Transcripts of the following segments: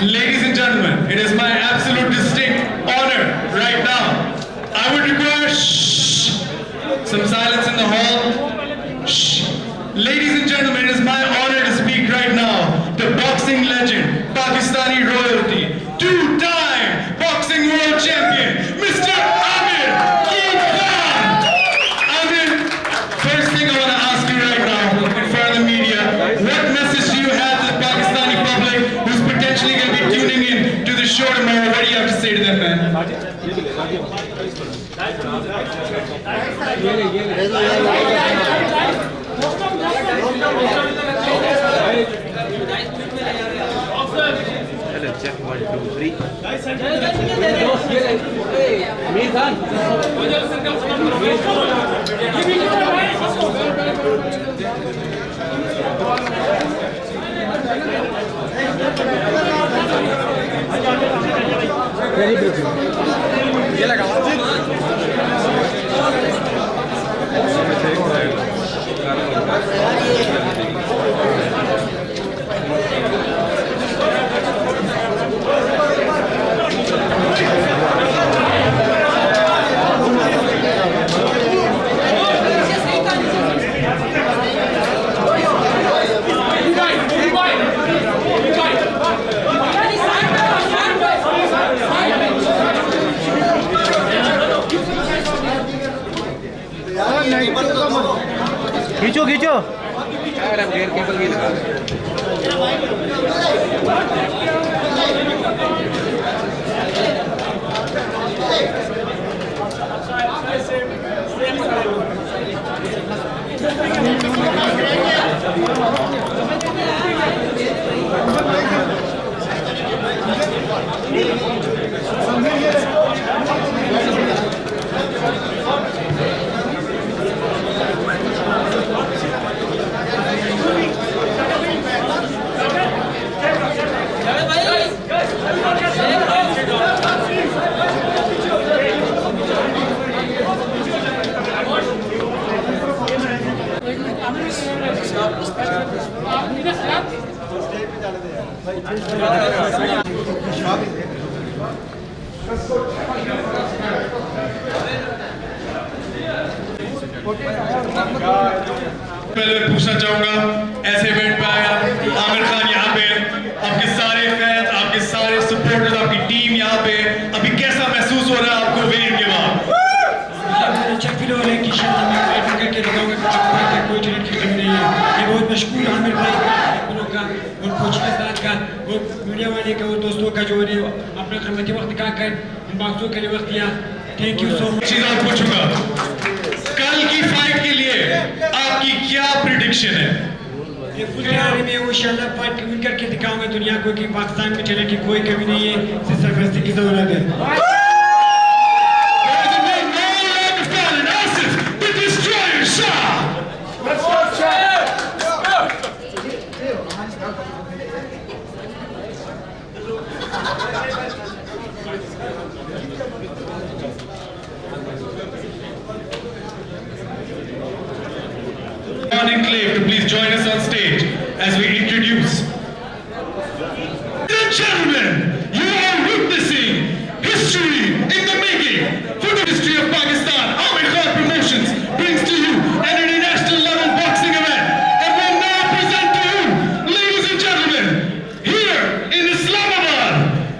Ladies and gentlemen, it is my absolute distinct honor right now. I would request some silence in the hall. Ladies and gentlemen, it is my honor to speak right now. The boxing legend, Pakistani royalty, two-time boxing world champion, Mr. Amir. Amir, first thing I want to ask you right now, in front of the media, what message do you have to the Pakistani public who's potentially going to be tuning in to the show tomorrow? What do you have to say to them, man? Check 1, 2, 3. खींचो खींचो यार हम gear cable भी लगा पहले पूछना चाहूंगा ऐसे इवेंट पे आया आमिर खान यहाँ पे आपके सारे फैंस आपके सारे सपोर्टर्स आपकी टीम यहाँ पे अभी कैसा महसूस हो रहा है आपको विन के बाद अच्छा फील हो रहा है कि शायद मैं फाइट करके दिखाऊंगा कि कोई टैलेंट की कमी नहीं है मैं बहुत मशहूर आमिर भाई का और कोचज का और मीडिया वाले का और दोस्तों का जो है अपना कीमती वक्त निकालकर हम बाक्सों के लिए वक्त दिया थैंक यू सो मच चीज और पूछूंगा कल की फाइट के लिए आपकी क्या प्रेडिक्शन है ये फुल तैयारी में वो इंशाल्लाह फाइट विन करके दिखाऊंगा दुनिया को कि पाकिस्तान में टैलेंट की कोई कमी नहीं है सिर्फ सरफराजी की जरूरत है Enclave to please join us on stage as we introduce. Ladies and gentlemen, you are witnessing history in the making. For the history of Pakistan, Amir Khan Promotions brings to you an international level boxing event and will now present to you, ladies and gentlemen, here in Islamabad,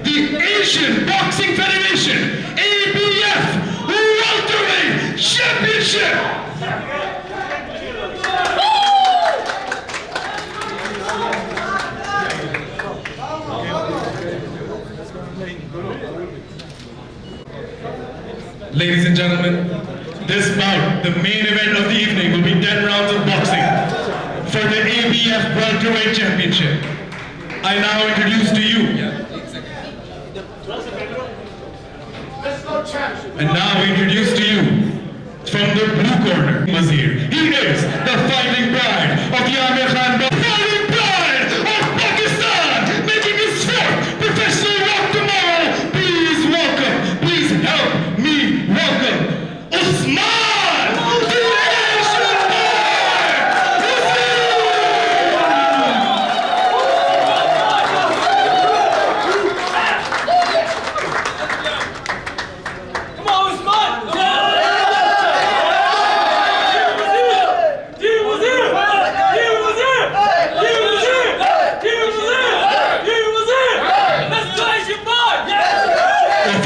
the Asian Boxing Federation ABF Welterweight Championship. Ladies and gentlemen, this bout, the main event of the evening, will be 10 rounds of boxing for the ABF Welterweight Championship. I now introduce to you, and now introduce to you, from the blue corner, Wazir. He is the fighting pride of the Amir Khan, fighting pride of Pakistan, making his fourth professional walk tomorrow. Please welcome, please help me welcome Usman, the Asian boy, Wazir.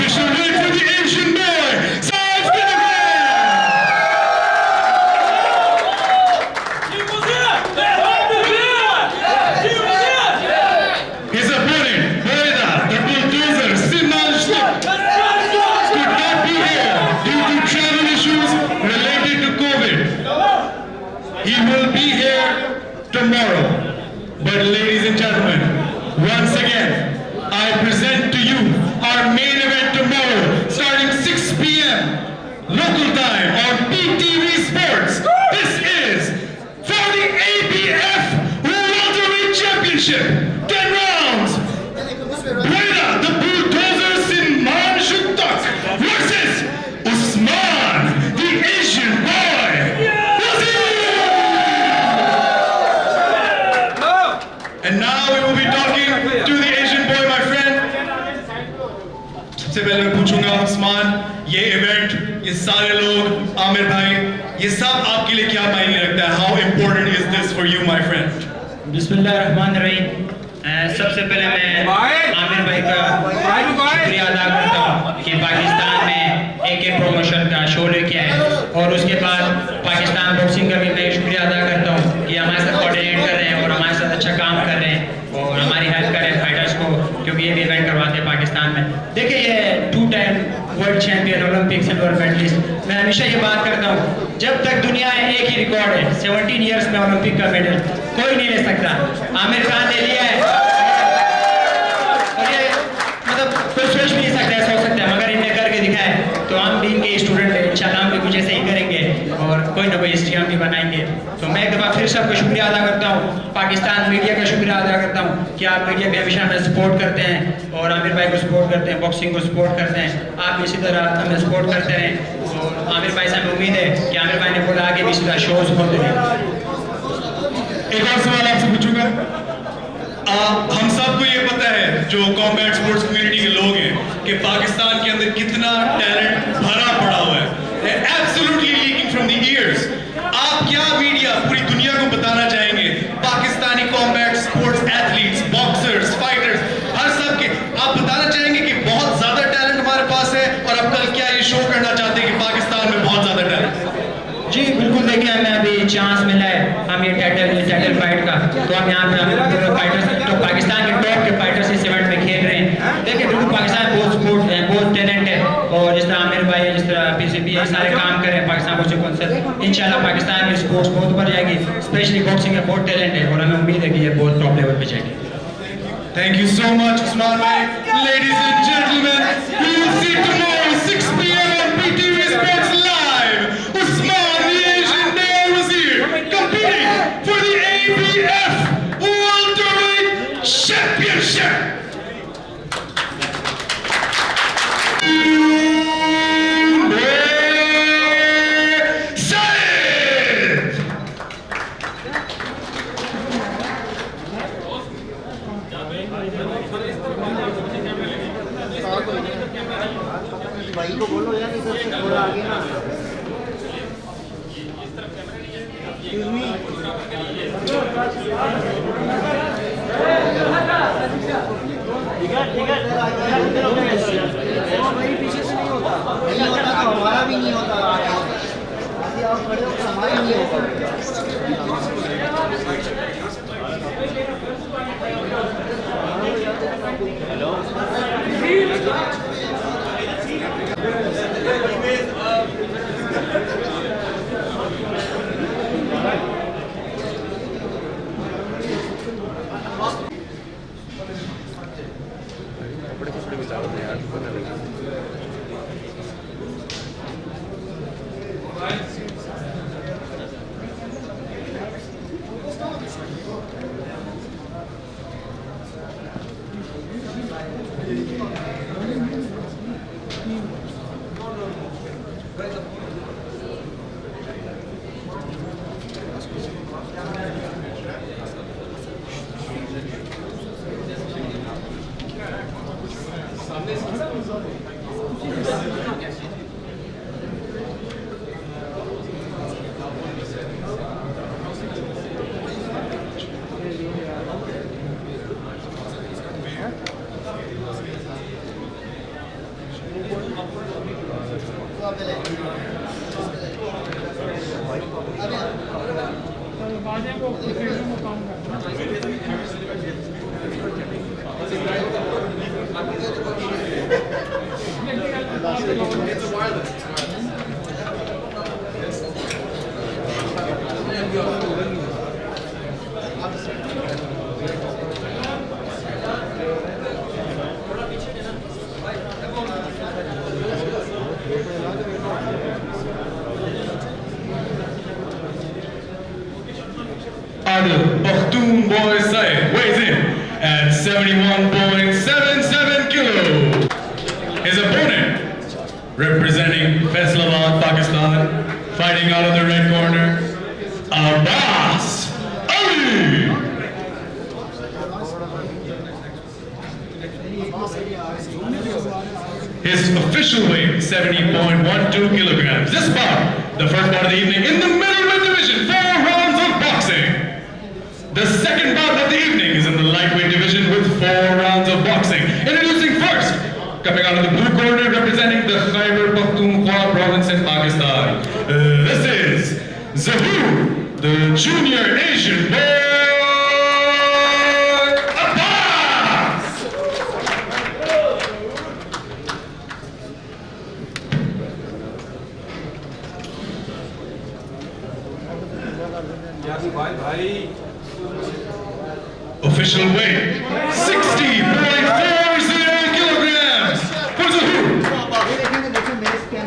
official win for the Asian boy. His opponent, Mela, the bulldozer, could not be here due to travel issues related to COVID. He will be here tomorrow. But ladies and gentlemen, once again, I present to you our main event tomorrow, starting 6 p.m. local time on PTV Sports. This is for the ABF Welterweight Championship. 10 rounds. Mela, the bulldozer Simman Shuktak versus Usman, the Asian boy. And now we will be talking to the Asian boy, my friend. सबसे पहले मैं पूछूंगा उस्मान, ये event, ये सारे लोग, आमिर भाई, ये सब आपके लिए क्या मायने रखता है? How important is this for you, my friend? बिस्मिल्लाहिर्रहमानिर्रहीम। सबसे पहले मैं आमिर भाई का शुक्रिया अदा करता हूँ कि पाकिस्तान में एक प्रमोशन का शो लेके आए, और उसके बाद पाकिस्तान बॉक्सिंग का भी मैं शुक्रिया अदा करता हूँ कि हमारे साथ कोऑर्डिनेट कर रहे हैं और हमारे साथ अच्छा काम कर रहे हैं और हमारी हेल्प कर रहे हैं फाइटर्स को, क्योंकि ये भी इवेंट करवाते हैं पाकिस्तान में। देखिए, ये 2 time world champion, Olympic silver medallist. मैं हमेशा ये बात करता हूँ, जब तक दुनिया में एक ही रिकॉर्ड है, 17 ईयर्स में ओलंपिक का मेडल कोई नहीं ले सकता। आमिर खान ने लिया है, और ये मतलब कोई सोच भी नहीं सकता, ऐसा हो सकता है, मगर इनने करके दिखाया। तो हम भी इनके स्टूडेंट हैं, इंशाल्लाह हम भी कुछ ऐसे ही करेंगे और कोई ना कोई हिस्ट्री हम भी बनाएंगे। तो मैं एक दफ़ा फिर सबको शुक्रिया अदा करता हूँ, पाकिस्तान मीडिया का शुक्रिया अदा करता हूँ कि आप मीडिया भी हमेशा हमें सपोर्ट करते हैं और आमिर भाई को सपोर्ट करते हैं, बॉक्सिंग को सपोर्ट करते हैं। आप इसी तरह हमें सपोर्ट करते रहें, और आमिर भाई से हमें उम्मीद है कि आमिर भाई ने बोला आगे भी इसी तरह शोज होते रहें। एक और सवाल आपसे पूछूंगा, हम सबको ये पता है जो कॉम्बैट स्पोर्ट्स कम्युनिटी के लोग हैं कि पाकिस्तान के अंदर कितना टैलेंट भरा पड़ा हुआ है, absolutely leaking from the ears. आप क्या मीडिया पूरी दुनिया को बताना चाहेंगे Pakistani combat sports athletes, boxers, fighters, हर सब के आप बताना चाहेंगे कि बहुत ज्यादा टैलेंट हमारे पास है, और अब कल क्या ये शो करना चाहते हैं कि पाकिस्तान में बहुत ज्यादा टैलेंट? जी बिल्कुल, देखिए हमें अभी चांस मिला है, हम ये टाइटल फाइट का, तो हम यहाँ पे फाइटर्स, तो पाकिस्तान के टॉप के फाइटर्स इस इवेंट में खेल रहे हैं। देखिए बिल्कुल पाकिस्तान बहुत स्पोर्ट है, बहुत टैलेंट है, और जिस तरह आमिर भाई है, जिस तरह PCB है, सारे काम कर रहे हैं पाकिस्तान बॉक्सिंग काउंसिल। इंशाल्लाह पाकिस्तान में स्पोर्ट्स बहुत ऊपर जाएगी, स्पेशली बॉक्सिंग में बहुत टैलेंट है, और हमें उम्मीद है कि ये बहुत टॉप लेवल पे जाएगी। Thank you so much, Usman bhai. Ladies and gentlemen, we will see tomorrow 6 p.m. on PTV Sports Live. Usman, the Asian boy Wazir, competing for the ABF Welterweight Championship. भाई को बोलो यार इधर से थोड़ा आगे ना। भाई पीछे से नहीं होता, नहीं होता तो हमारा भी नहीं होता, आगे आप खड़े हो तो हमारा नहीं होगा। Hello Boy Said weighs in at 71.77 kilos. His opponent, representing Islamabad, Pakistan, fighting out of the red corner, Abbas Ali. His official weight, 70.12 kilograms. This bout, the first bout of the evening, in the middleweight division, 4 rounds of boxing. The second bout of the evening is in the lightweight division with 4 rounds of boxing. Introducing first, coming out of the blue corner, representing the Khyber Pakhtunkhwa province in Pakistan. This is Zahoor, the junior Asian boy, Abbas! Official weight, 60.40 kilograms for Zahoor.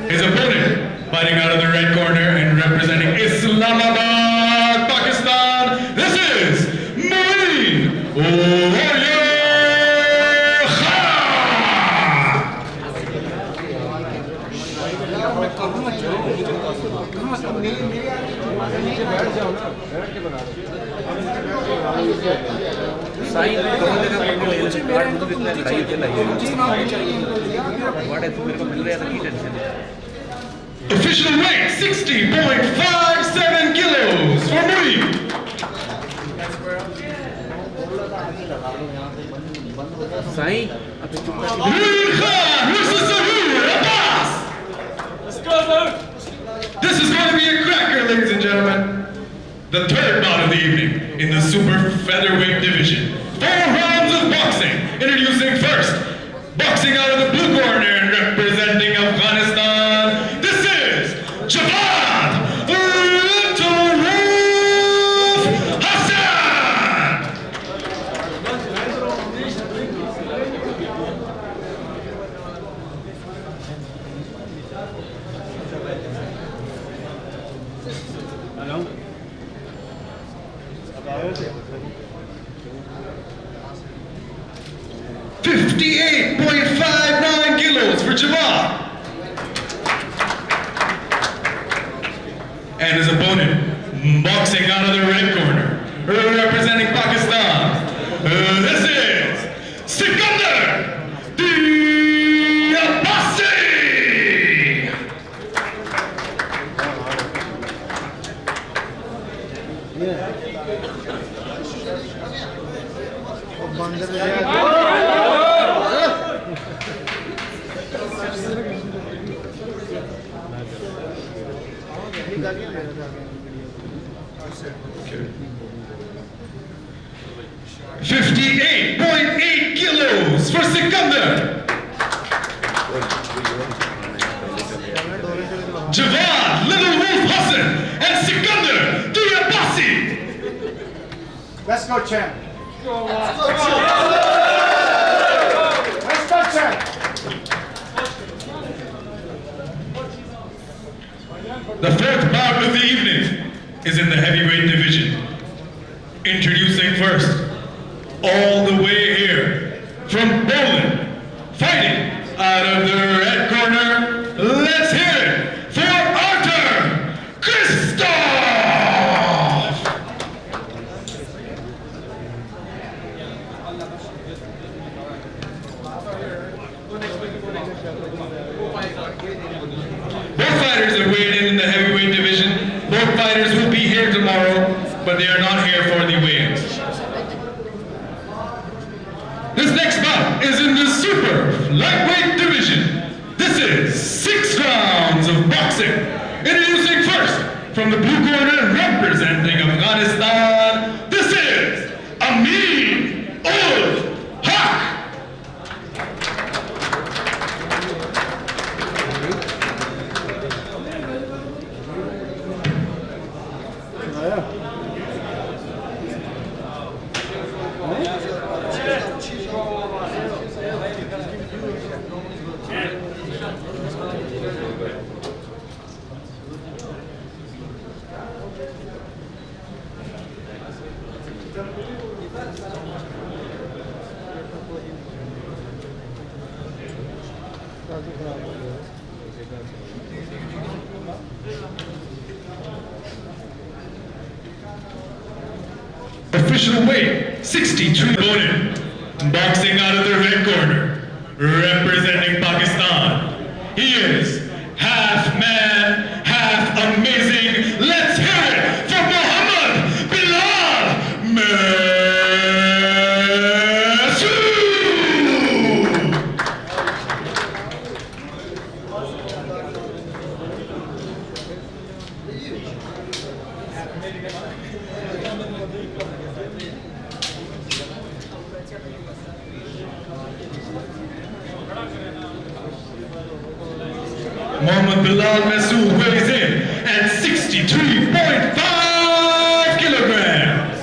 His opponent, fighting out of the red corner and representing Islamabad, Pakistan. This is Marine Warrior Khan. Official weight 60.57 kilos for Marine. Marine Khan versus Zahoor Abbas. This is going to be a cracker, ladies and gentlemen. The third bout of the evening in the super featherweight division. 4 rounds of boxing. Introducing first, boxing out of the blue corner and representing Afghanistan. This is Javad Hassan. 58.59 kilos for Javad. And his opponent, boxing out of the red corner, representing Pakistan. This is Sikandar Diabasi. Okay. 58.8 kilos for Sikandar. Javad, Little Wolf Hassan, and Sikandar Diabasi. Let's go, champ. Let's go, champ. The fourth bout of the evening is in the heavyweight division. Introducing first, all the way here from Poland, fighting out of the red corner. Let's hear it for Arthur Christoph! Both fighters have weighed in the heavyweight division. Both fighters will be here tomorrow, but they are not here for the weigh-ins. This next bout is in the super lightweight division. This is 6 rounds of boxing. Introducing first, from the blue corner, representing Afghanistan, this is Amir-ul-Haq. Official weight, 62 opponent. Boxing out of the red corner, representing Pakistan. He is half man, half amazing. Let's hear it for Muhammad Bilal Muhammad Bilal Masood weighs in at 63.5 kilograms.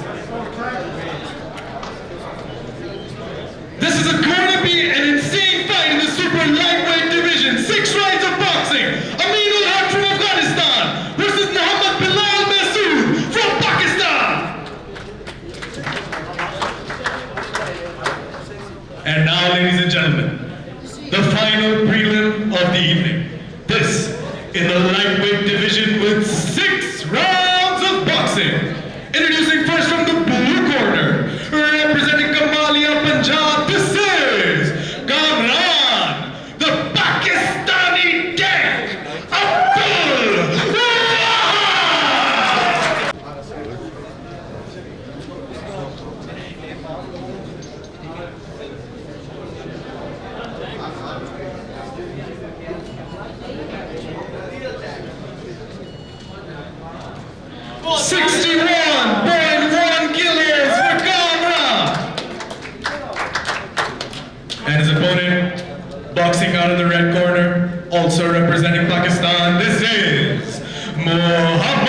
This is going to be an insane fight in the super lightweight division. 6 rounds of boxing. Amir-ul-Haq from Afghanistan versus Muhammad Bilal Masood from Pakistan. And now, ladies and gentlemen, the final prelim of the evening. This in the lightweight division with 6 rounds of boxing. Introducing first from the blue corner, representing Kamalia Punjab, this is Kamran, the Pakistani tank, Abdul boxing out of the red corner, also representing Pakistan, this is Mohammad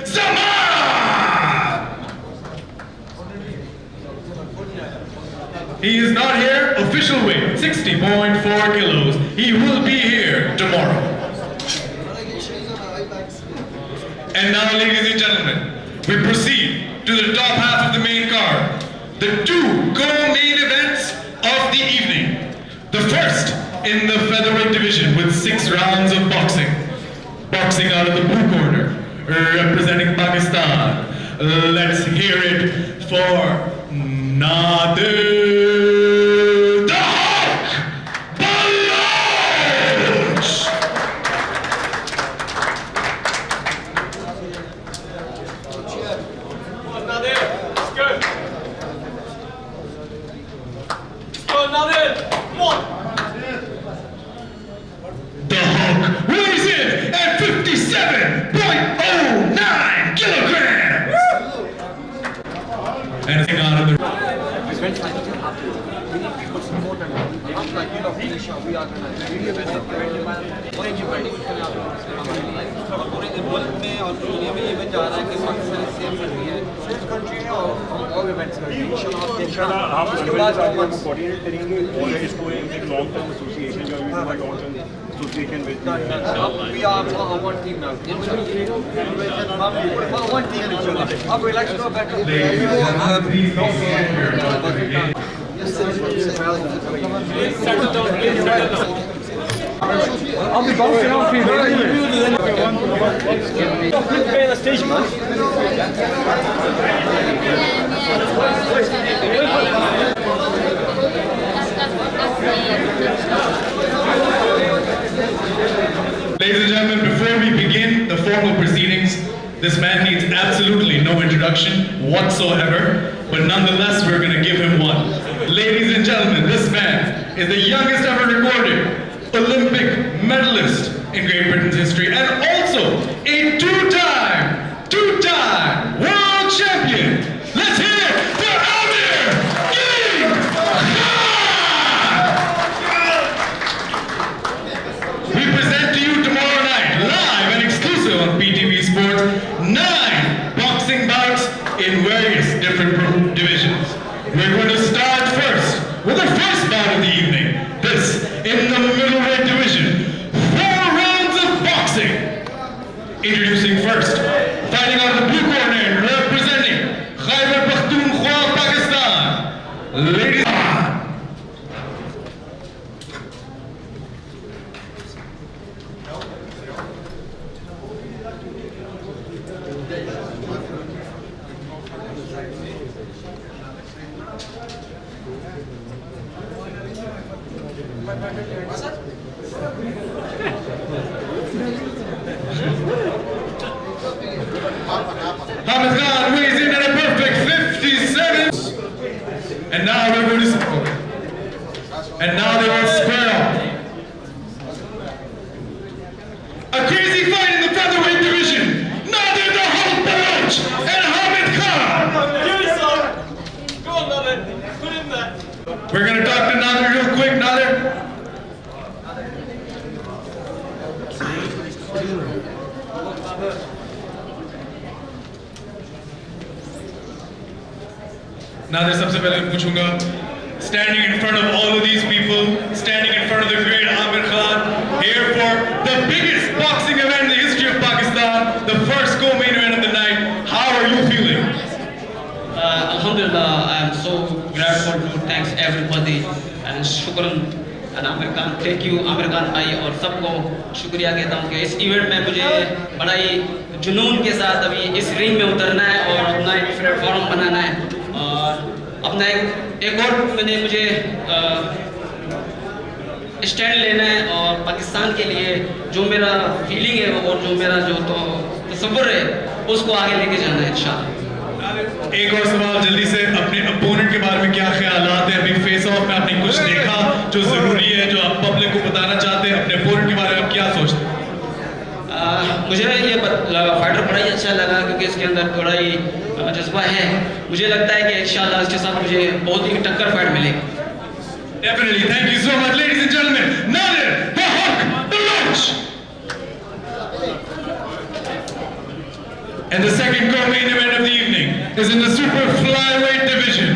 Zaman. He is not here, official weight, 60.4 kilos. He will be here tomorrow. And now, ladies and gentlemen, we proceed to the top half of the main card. The 2 co-main events of the evening. The first in the featherweight division with 6 rounds of boxing. Boxing out of the blue corner, representing Pakistan. Let's hear it for Nadir the Hawk Baloch. Nadir, let's go. Nadir, come on. The Hawk weighs in at 57.09 kilograms. And out of the पूरे मुल्क में और दुनिया में ये event जा रहा है कि पाकिस्तान सेम कंट्री है कंट्री है और हम और इवेंट्स करते हैं इंशाल्लाह आप उसके बाद कोऑर्डिनेट करेंगे और इसको एक लॉन्ग टर्म एसोसिएशन जो अभी हमारा long term association with we are one team now one team इंशाल्लाह अब रिलैक्स करो बैठो I'll be bouncing off you. Play the stage, man. Ladies and gentlemen, before we begin the formal proceedings, this man needs absolutely no introduction whatsoever, but nonetheless we're going to give him one. Ladies and gentlemen, this man is the youngest ever recorded Olympic medalist in Great Britain's history, and also a two-time world champion. Let's hear it for Amir King! We present to you tomorrow night, live and exclusive on PTV Sports, 9 boxing bouts in various different divisions. We're going to start first with the first bout of the evening. This in the middleweight division. 4 rounds of boxing. Introducing first, fighting out of the blue corner, representing Khyber Pakhtunkhwa, Pakistan. Ladies and Khan weighs in at a perfect 57. And now we're going to square off. A crazy fight in the featherweight division. Nadir the Hulk Baruch and Hamid Khan. Give it some. Go on, Nadir. Put in that. We're going to talk to Nadir real quick. Nadir. Nadir, सबसे पहले पूछूंगा, standing in front of all of these people, standing in front of the great Amir Khan, here for the biggest boxing event in the history of Pakistan, the first co-main event of the night. How are you feeling? Alhamdulillah, I am so grateful to thanks everybody and shukran and Amir Khan, thank you Amir Khan भाई और सबको शुक्रिया कहता हूँ कि इस event में मुझे बड़ा ही जुनून के साथ अभी इस रिंग में उतरना है और अपना एक प्लेटफॉर्म बनाना है और अपना एक और मैंने मुझे स्टैंड लेना है और पाकिस्तान के लिए जो मेरा फीलिंग है और जो मेरा जो तो तसव्वुर है उसको आगे लेके जाना है इंशाल्लाह। एक और सवाल जल्दी से, अपने अपोनेंट के बारे में क्या ख्यालात हैं? अभी फेस ऑफ में आपने कुछ देखा जो जरूरी है, जो आप पब्लिक को बताना चाहते हैं? अपने अपोनेंट के बारे में आप क्या सोचते हैं? मुझे ये फाइटर बड़ा ही अच्छा लगा क्योंकि इसके अंदर थोड़ा ही जज्बा है। मुझे लगता है कि इंशाल्लाह इसके साथ मुझे बहुत ही टक्कर फाइट मिलेगी। Definitely. Thank you so much, ladies and gentlemen. Nadir the Hulk Baruch. And the second co-main event of the evening is in the super flyweight division.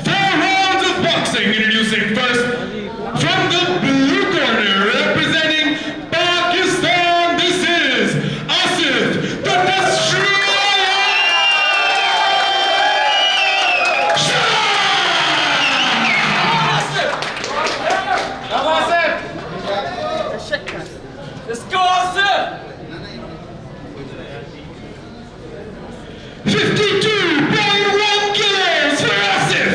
4 rounds of boxing. Introducing first from the blue corner, representing Pakistan. This is Asif the Destroyer. Let's go, Asif! 52.1 kilos for Asif.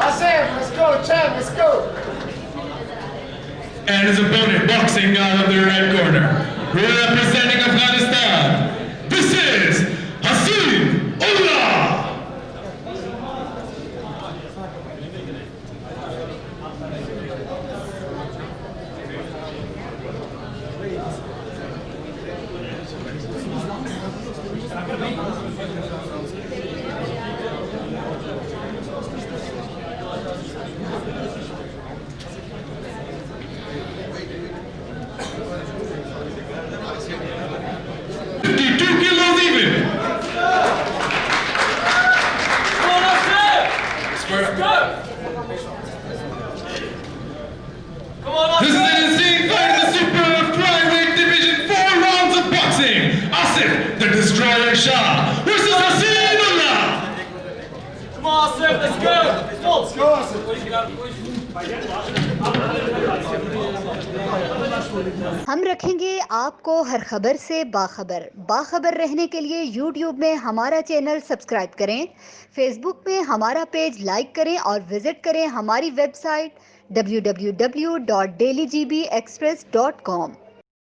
Asif, let's go, champ, let's go. And his opponent boxing out of the red corner, representing Afghanistan. This is Allah. This is an insane fight in the super flyweight division. 4 rounds of boxing. Asif, the Destroyer Shah versus Allah. Come on, Asif, let's go! Let's go, हम रखेंगे आपको हर खबर से बाखबर रहने के लिए YouTube में हमारा चैनल सब्सक्राइब करें, Facebook में हमारा पेज लाइक करें और विजिट करें हमारी वेबसाइट www.dailygBexpress.com।